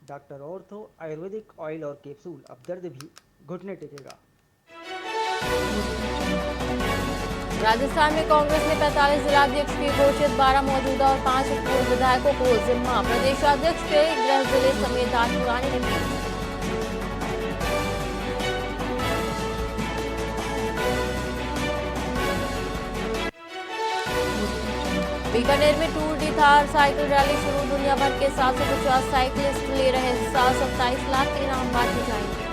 Doctor ortho Ayurvedic oil और capsule, अब दर्द भी घुटने टेकेगा। राजस्थान में कांग्रेस ने 45 जिलाध्यक्ष किए घोषित, 12 मौजूदा और 5 पूर्व विधायकों को जिम्मा। प्रदेशाध्यक्ष के गृह जिले समेत 8 पुराने रिपीट। बीकानेर में Tour de Thar cycle rally शुरू, दुनिया भर के 750 साइकिलिस्ट ले रहे हिस्सा, 27 लाख के इनाम बांटे जाएंगे।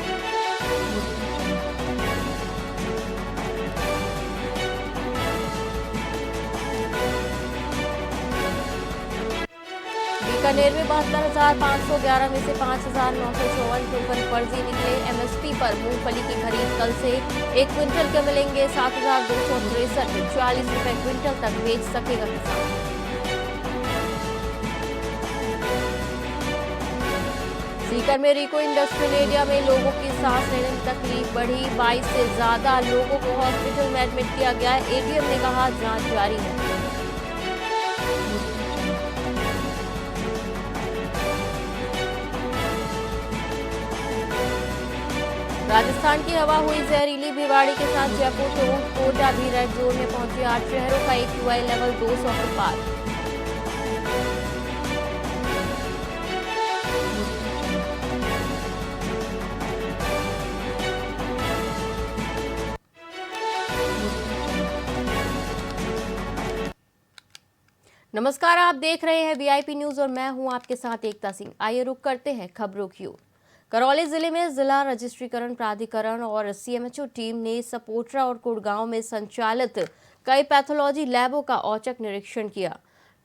बीकानेर में 72,511 में से 5,954 टोकन फर्जी निकले। एमएसपी पर मूंगफली की खरीद कल से 1 क्विंटल के मिलेंगे 7,263, 40 रुपए क्विंटल तक बेच सकेगा किसान। सीकर में रिको इंडस्ट्रियल एरिया में लोगों की सांस लेने में तकलीफ बढ़ी, 22 से ज्यादा लोगों को हॉस्पिटल में एडमिट किया गया। एडीएम ने कहा जांच जारी है। राजस्थान की हवा हुई जहरीली, भिवाड़ी के साथ जयपुर तो कोटा भी रेड जोन में पहुंचे। 8 शहरों का AQI लेवल 200 के पार। नमस्कार, आप देख रहे हैं वीआईपी न्यूज और मैं हूं आपके साथ एकता सिंह। आइए रुक करते हैं खबरों की ओर। करौली जिले में जिला रजिस्ट्रीकरण प्राधिकरण और सीएमएचओ टीम ने सपोटरा और कुड़गांव में संचालित कई पैथोलॉजी लैबों का औचक निरीक्षण किया।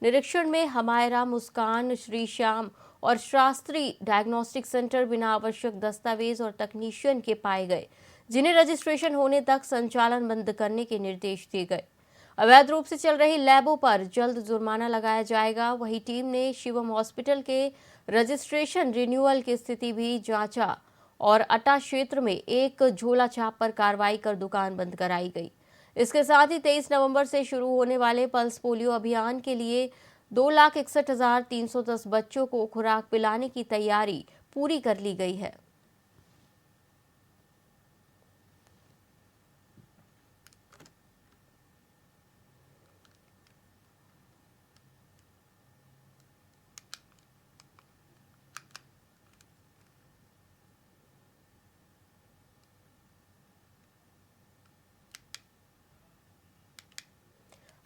निरीक्षण में हमायरा, मुस्कान, श्री श्याम और शास्त्री डायग्नोस्टिक सेंटर बिना आवश्यक दस्तावेज और तकनीशियन के पाए गए, जिन्हें रजिस्ट्रेशन होने तक संचालन बंद करने के निर्देश दिए गए। अवैध रूप से चल रही लैबों पर जल्द जुर्माना लगाया जाएगा। वहीं टीम ने शिवम हॉस्पिटल के रजिस्ट्रेशन रिन्यूअल की स्थिति भी जांचा और अटा क्षेत्र में एक झोला छाप पर कार्रवाई कर दुकान बंद कराई गई। इसके साथ ही 23 नवंबर से शुरू होने वाले पल्स पोलियो अभियान के लिए 2,61,310 बच्चों को खुराक पिलाने की तैयारी पूरी कर ली गई है।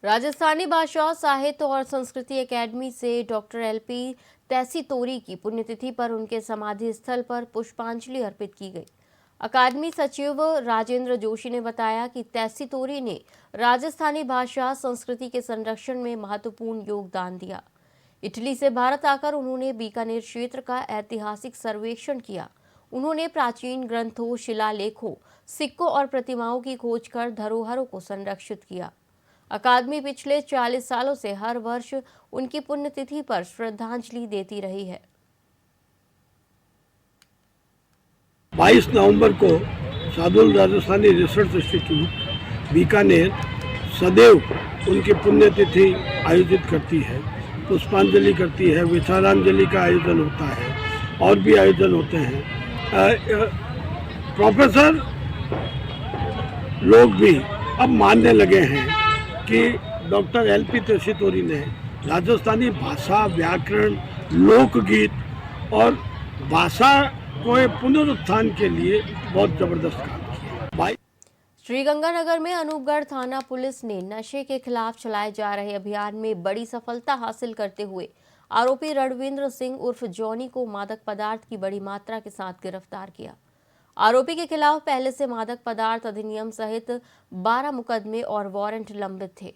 राजस्थानी भाषा, साहित्य और संस्कृति एकेडमी से डॉक्टर एलपी तैसीतोरी की पुण्यतिथि पर उनके समाधि स्थल पर पुष्पांजलि अर्पित की गई। अकादमी सचिव राजेंद्र जोशी ने बताया कि तैसीतोरी ने राजस्थानी भाषा संस्कृति के संरक्षण में महत्वपूर्ण योगदान दिया। इटली से भारत आकर उन्होंने बीकानेर क्षेत्र का ऐतिहासिक सर्वेक्षण किया। उन्होंने प्राचीन ग्रंथों, शिलालेखों, सिक्कों और प्रतिमाओं की खोज कर धरोहरों को संरक्षित किया। अकादमी पिछले 40 सालों से हर वर्ष उनकी पुण्यतिथि पर श्रद्धांजलि देती रही है। 22 नवंबर को सादुल राजस्थानी रिसर्च इंस्टीट्यूट बीकानेर सदैव उनकी पुण्यतिथि आयोजित करती है, पुष्पांजलि करती है, विचारांजलि का आयोजन होता है और भी आयोजन होते हैं। प्रोफेसर लोग भी अब मानने लगे हैं कि डॉक्टर एलपी तैसीतोरी ने राजस्थानी भाषा, व्याकरण, लोकगीत और भाषा को पुनरुत्थान के लिए बहुत जबरदस्त काम किया। श्रीगंगानगर में अनूपगढ़ थाना पुलिस ने नशे के खिलाफ चलाए जा रहे अभियान में बड़ी सफलता हासिल करते हुए आरोपी रणविंद्र सिंह उर्फ जॉनी को मादक पदार्थ की बड़ी मात्रा के साथ गिरफ्तार किया। आरोपी के खिलाफ पहले से मादक पदार्थ अधिनियम सहित 12 मुकदमे और वारंट लंबित थे।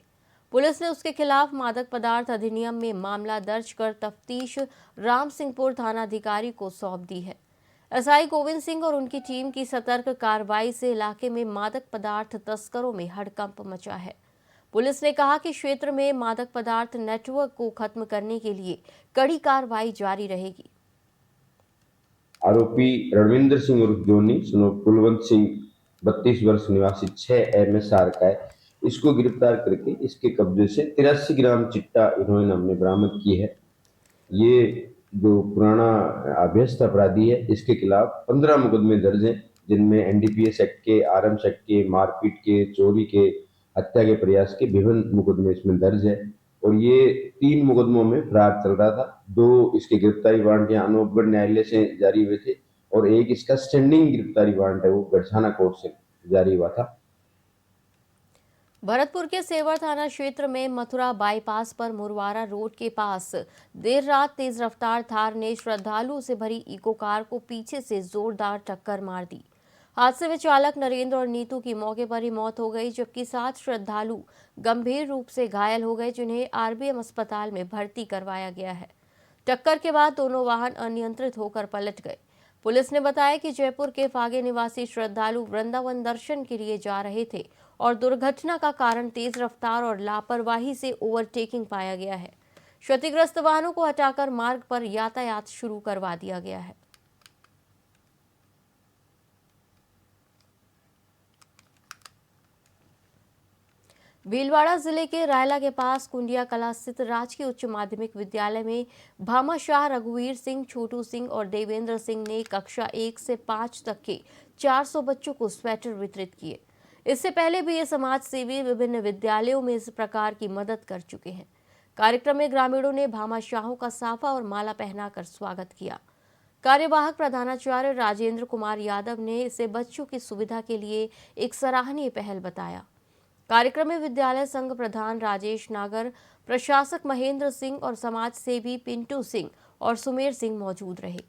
पुलिस ने उसके खिलाफ मादक पदार्थ अधिनियम में मामला दर्ज कर तफ्तीश राम सिंहपुर थानाधिकारी को सौंप दी है। एसआई गोविंद सिंह और उनकी टीम की सतर्क कार्रवाई से इलाके में मादक पदार्थ तस्करों में हड़कंप मचा है। पुलिस ने कहा कि क्षेत्र में मादक पदार्थ नेटवर्क को खत्म करने के लिए कड़ी कार्रवाई जारी रहेगी। आरोपी रणविंद्र सिंह उर्फ जोनी कुलवंत सिंह 32 वर्ष निवासी 6 MSR का है। इसको गिरफ्तार करके इसके कब्जे से 83 ग्राम चिट्टा इन्होंने हमने बरामद की है। ये जो पुराना अभ्यस्त अपराधी है, इसके खिलाफ 15 मुकदमे दर्ज हैं, जिनमें एनडीपीएस एक्ट के, आर्म्स एक्ट के, मारपीट के, चोरी के, हत्या के प्रयास के विभिन्न मुकदमे इसमें दर्ज है। और ये 3 मुकदमों में फरार चल रहा था। 2 इसके गिरफ्तारी वारंट यहाँ अनूपगढ़ न्यायालय से जारी हुए थे और एक इसका स्टैंडिंग गिरफ्तारी वारंट है, वो गढ़साना कोर्ट से जारी हुआ था। भरतपुर के सेवर थाना क्षेत्र में मथुरा बाईपास पर मुरवारा रोड के पास देर रात तेज रफ्तार थार ने श्रद्धालुओं से भरी इको कार को पीछे से जोरदार टक्कर मार दी। हादसे में चालक नरेंद्र और नीतू की मौके पर ही मौत हो गई, जबकि 7 श्रद्धालु गंभीर रूप से घायल हो गए, जिन्हें आरबीएम अस्पताल में भर्ती करवाया गया है। टक्कर के बाद दोनों वाहन अनियंत्रित होकर पलट गए। पुलिस ने बताया कि जयपुर के फागे निवासी श्रद्धालु वृंदावन दर्शन के लिए जा रहे थे और दुर्घटना का कारण तेज रफ्तार और लापरवाही से ओवरटेकिंग पाया गया है। क्षतिग्रस्त वाहनों को हटाकर मार्ग पर यातायात शुरू करवा दिया गया है। भीलवाड़ा जिले के रायला के पास कुंडिया कला स्थित राजकीय उच्च माध्यमिक विद्यालय में भामाशाह रघुवीर सिंह, छोटू सिंह और देवेंद्र सिंह ने कक्षा 1 से 5 तक के 400 बच्चों को स्वेटर वितरित किए। इससे पहले भी ये समाज सेवी विभिन्न विद्यालयों में इस प्रकार की मदद कर चुके हैं। कार्यक्रम में ग्रामीणों ने भामाशाहों का साफा और माला पहनाकर स्वागत किया। कार्यवाहक प्रधानाचार्य राजेंद्र कुमार यादव ने इसे बच्चों की सुविधा के लिए एक सराहनीय पहल बताया। कार्यक्रम में विद्यालय संघ प्रधान राजेश नागर, प्रशासक महेंद्र सिंह और समाज सेवी पिंटू सिंह और सुमेर सिंह मौजूद रहे।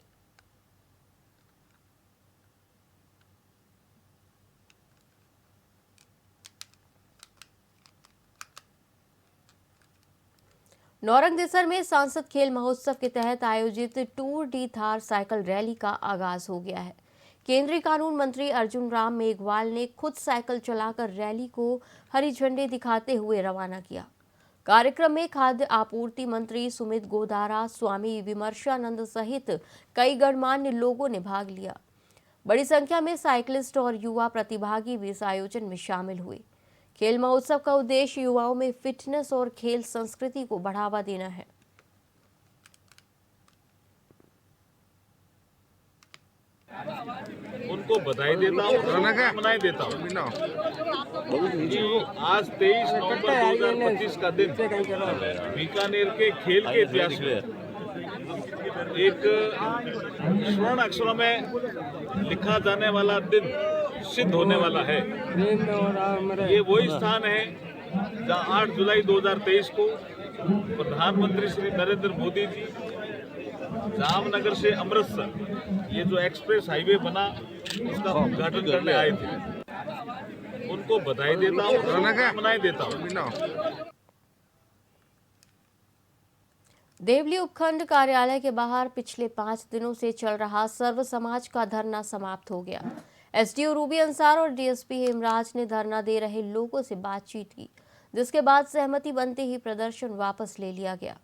नौरंगदेसर में सांसद खेल महोत्सव के तहत आयोजित Tour de Thar cycle rally का आगाज हो गया है। केंद्रीय कानून मंत्री अर्जुन राम मेघवाल ने खुद साइकिल चलाकर रैली को हरी झंडी दिखाते हुए रवाना किया। कार्यक्रम में खाद्य आपूर्ति मंत्री सुमित गोदारा, स्वामी विमर्शानंद सहित कई गणमान्य लोगों ने भाग लिया। बड़ी संख्या में साइकिलिस्ट और युवा प्रतिभागी भी इस आयोजन में शामिल हुए। खेल महोत्सव का उद्देश्य युवाओं में फिटनेस और खेल संस्कृति को बढ़ावा देना है। उनको बधाई देता हूँ, शुभकामनाएं देता हूँ। आज 23 नवंबर 2025 का दिन बीकानेर के खेल के इतिहास में एक स्वर्ण अक्षरों में लिखा जाने वाला दिन सिद्ध होने वाला है। ये वही स्थान है जहाँ 8 जुलाई 2023 को प्रधानमंत्री श्री नरेंद्र मोदी जी जामनगर से अमृतसर ये जो एक्सप्रेस हाईवे बना उसका उद्घाटन करने आए थे। उनको बधाई देता हूँ, शुभकामनाएं देता हूँ। देवली उपखंड कार्यालय के बाहर पिछले 5 दिनों से चल रहा सर्व समाज का धरना समाप्त हो गया। एसडीओ रूबी अंसार और डीएसपी हेमराज ने धरना दे रहे लोगों से बातचीत की, जिसके बाद सहमति बनते ही प्रदर्शन वापस ले लिया गया।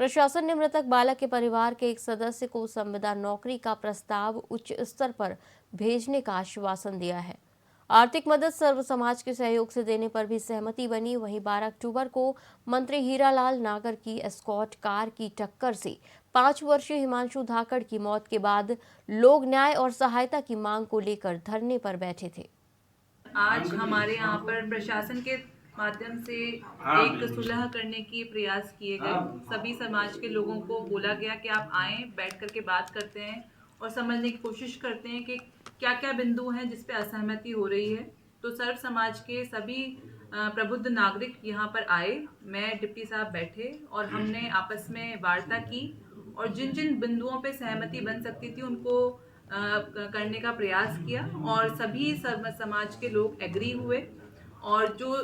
प्रशासन ने मृतक बालक के परिवार के एक सदस्य को संविदा नौकरी का प्रस्ताव उच्च स्तर पर भेजने का आश्वासन दिया है। आर्थिक मदद सर्व समाज के सहयोग से देने पर भी सहमति बनी। वहीं 12 अक्टूबर को मंत्री हीरालाल नागर की एस्कॉर्ट कार की टक्कर से 5 वर्षीय हिमांशु धाकड़ की मौत के बाद लोग न्याय और सहायता की मांग को लेकर धरने पर बैठे थे। आज हमारे यहाँ पर प्रशासन के माध्यम से एक सुलह करने की प्रयास किए गए। सभी समाज के लोगों को बोला गया कि आप आएं, बैठ करके बात करते हैं और समझने की कोशिश करते हैं कि क्या क्या बिंदु हैं जिस पे असहमति हो रही है। तो सर्व समाज के सभी प्रबुद्ध नागरिक यहाँ पर आए, मैं डिप्टी साहब बैठे और हमने आपस में वार्ता की और जिन जिन बिंदुओं पे सहमति बन सकती थी उनको करने का प्रयास किया और सभी सर्व समाज के लोग एग्री हुए। और जो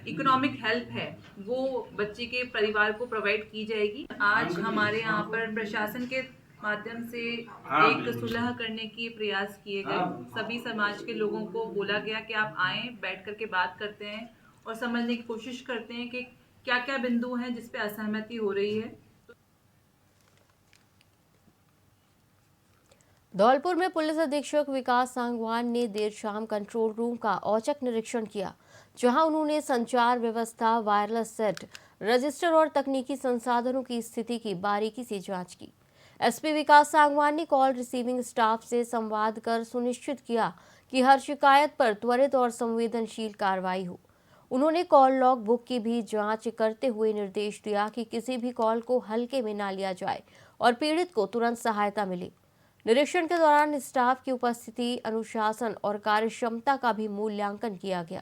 इकोनॉमिक हेल्प है वो बच्चे के परिवार को प्रोवाइड की जाएगी। आज हमारे यहाँ पर प्रशासन के माध्यम से एक सुलह करने की प्रयास किए गए। सभी समाज के लोगों को बोला गया कि आप आएं, बैठ करके बात करते हैं और समझने की कोशिश करते हैं कि क्या क्या बिंदु हैं जिस पे असहमति हो रही है। धौलपुर में पुलिस अधीक्षक विकास सांगवान ने देर शाम कंट्रोल रूम का औचक निरीक्षण किया, जहां उन्होंने संचार व्यवस्था, वायरलेस सेट, रजिस्टर और तकनीकी संसाधनों की स्थिति की बारीकी से जांच की। एसपी विकास सांगवान ने कॉल रिसीविंग स्टाफ से संवाद कर सुनिश्चित किया कि हर शिकायत पर त्वरित और संवेदनशील कार्रवाई हो। उन्होंने कॉल लॉग बुक की भी जांच करते हुए निर्देश दिया कि किसी भी कॉल को हल्के में ना लिया जाए और पीड़ित को तुरंत सहायता मिले। निरीक्षण के दौरान स्टाफ की उपस्थिति, अनुशासन और कार्यक्षमता का भी मूल्यांकन किया गया।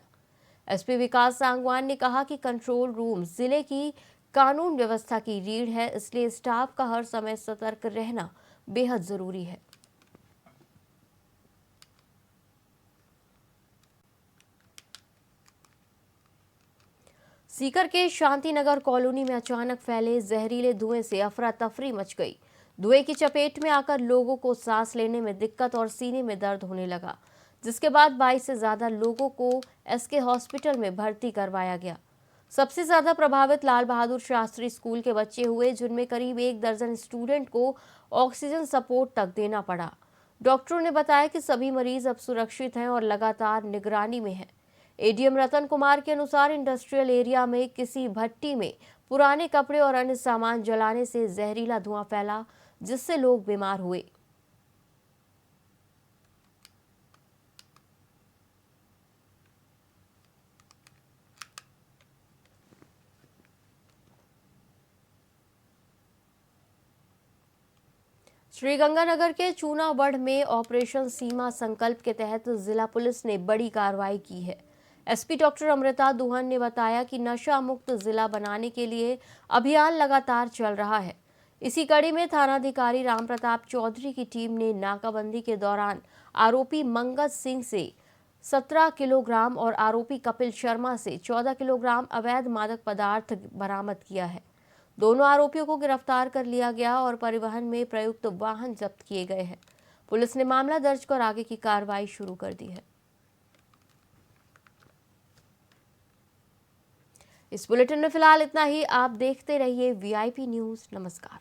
एसपी विकास सांगवान ने कहा कि कंट्रोल रूम जिले की कानून व्यवस्था की रीढ़ है, इसलिए स्टाफ का हर समय सतर्क रहना बेहद जरूरी है। सीकर के शांतिनगर कॉलोनी में अचानक फैले जहरीले धुएं से अफरा तफरी मच गई। धुएं की चपेट में आकर लोगों को सांस लेने में दिक्कत और सीने में दर्द होने लगा, जिसके बाद 22 से ज्यादा लोगों को एसके हॉस्पिटल में भर्ती करवाया गया। सबसे ज्यादा प्रभावित लाल बहादुर शास्त्री स्कूल के बच्चे हुए, जिनमें करीब 1 दर्जन स्टूडेंट को ऑक्सीजन सपोर्ट तक देना पड़ा। डॉक्टरों ने बताया कि सभी मरीज अब सुरक्षित हैं और लगातार निगरानी में हैं। एडीएम रतन कुमार के अनुसार इंडस्ट्रियल एरिया में किसी भट्टी में पुराने कपड़े और अन्य सामान जलाने से जहरीला धुआं फैला, जिससे लोग बीमार हुए। श्रीगंगानगर के चूनावढ़ में ऑपरेशन सीमा संकल्प के तहत जिला पुलिस ने बड़ी कार्रवाई की है। एसपी डॉक्टर अमृता दुहन ने बताया कि नशा मुक्त जिला बनाने के लिए अभियान लगातार चल रहा है। इसी कड़ी में थानाधिकारी राम प्रताप चौधरी की टीम ने नाकाबंदी के दौरान आरोपी मंगत सिंह से 17 किलोग्राम और आरोपी कपिल शर्मा से 14 किलोग्राम अवैध मादक पदार्थ बरामद किया है। दोनों आरोपियों को गिरफ्तार कर लिया गया और परिवहन में प्रयुक्त वाहन जब्त किए गए हैं। पुलिस ने मामला दर्ज कर आगे की कार्रवाई शुरू कर दी है। इस बुलेटिन में फिलहाल इतना ही। आप देखते रहिए वीआईपी न्यूज़। नमस्कार।